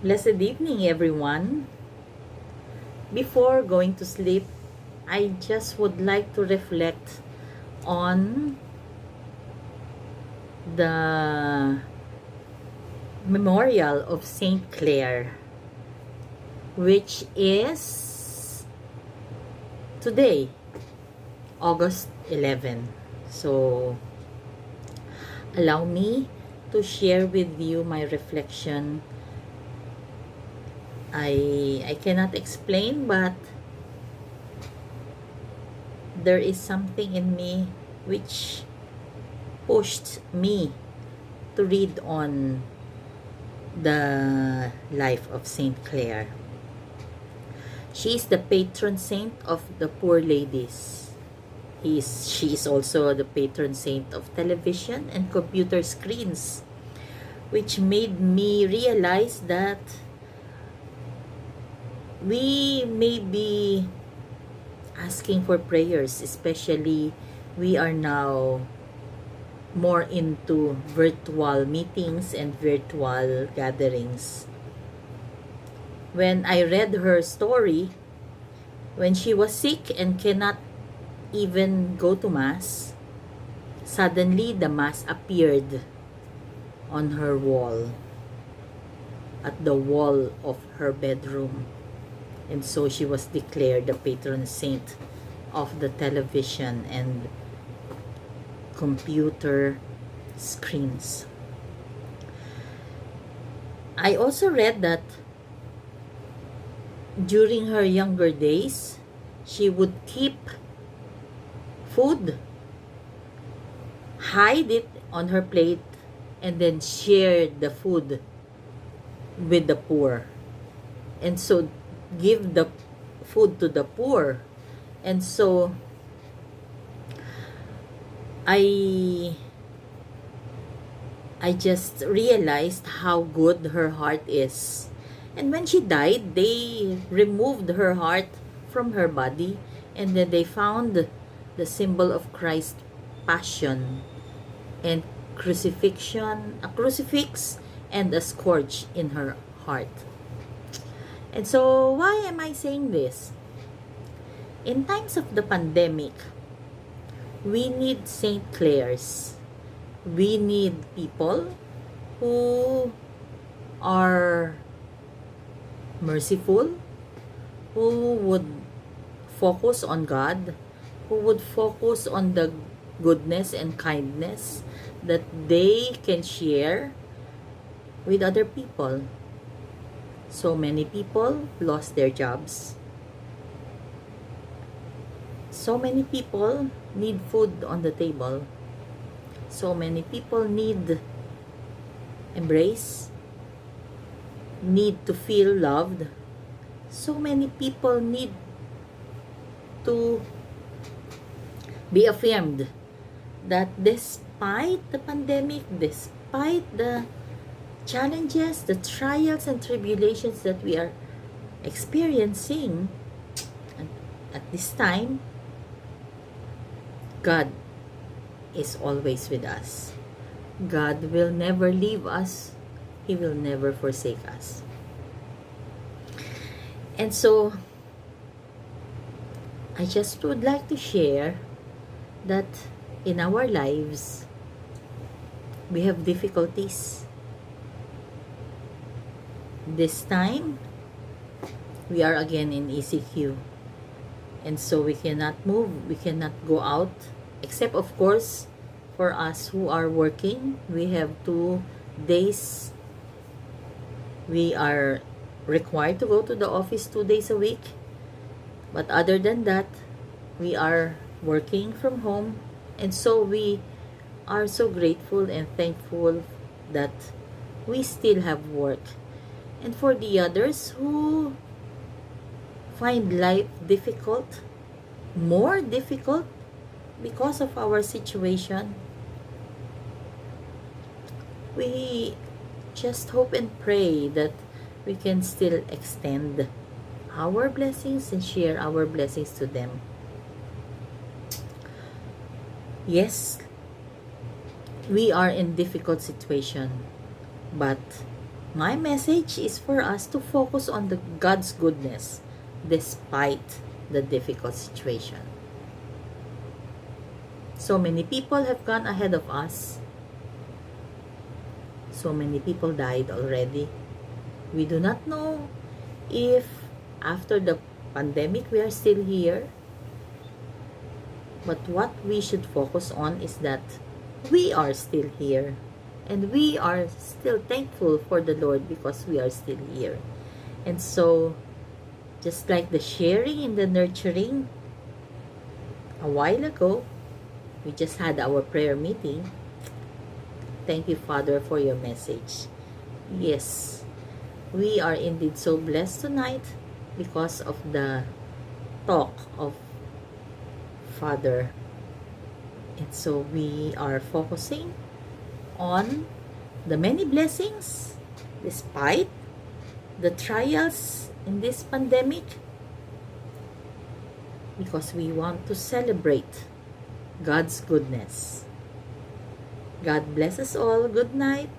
Blessed evening, everyone. Before going to sleep, I just would like to reflect on the memorial of Saint Clare, which is today, August 11. So, allow me to share with you my reflection. I cannot explain, but there is something in me which pushed me to read on the life of Saint Clare. She is the patron saint of the poor ladies. She is also the patron saint of television and computer screens, which made me realize that we may be asking for prayers, especially we are now more into virtual meetings and virtual gatherings. When I read her story, when she was sick and cannot even go to Mass, suddenly the Mass appeared on her wall, at the wall of her bedroom. And so she was declared the patron saint of the television and computer screens. I also read that during her younger days, she would keep food, hide it on her plate, and then share the food with the poor. And so give the food to the poor. And so I just realized how good her heart is. And when she died, they removed her heart from her body, and then they found the symbol of Christ's passion and crucifixion, a crucifix and a scourge in her heart. And so, why am I saying this? In times of the pandemic, we need Saint Clares. We need people who are merciful, who would focus on God, who would focus on the goodness and kindness that they can share with other people. So many people lost their jobs. So many people need food on the table. So many people need embrace, need to feel loved. So many people need to be affirmed that despite the pandemic, despite the challenges, the trials and tribulations that we are experiencing at this time, God is always with us. God will never leave us. He will never forsake us. And so, I just would like to share that in our lives, we have difficulties. This time, we are again in ECQ. And so we cannot move, we cannot go out, except of course, for us who are working, we have 2 days. We are required to go to the office 2 days a week. But other than that, we are working from home. And so we are so grateful and thankful that we still have work. And for the others who find life difficult, more difficult because of our situation, we just hope and pray that we can still extend our blessings and share our blessings to them. Yes, we are in difficult situation, but My message is for us to focus on the God's goodness despite the difficult situation. So many people have gone ahead of us. So many people died already. We do not know if after the pandemic we are still here. But what we should focus on is that we are still here. And we are still thankful for the Lord because we are still here. And so, just like the sharing and the nurturing, a while ago, we just had our prayer meeting. Thank you, Father, for your message. Yes, we are indeed so blessed tonight because of the talk of Father. And so we are focusing on the many blessings despite the trials in this pandemic, because we want to celebrate God's goodness. God bless us all. Good night.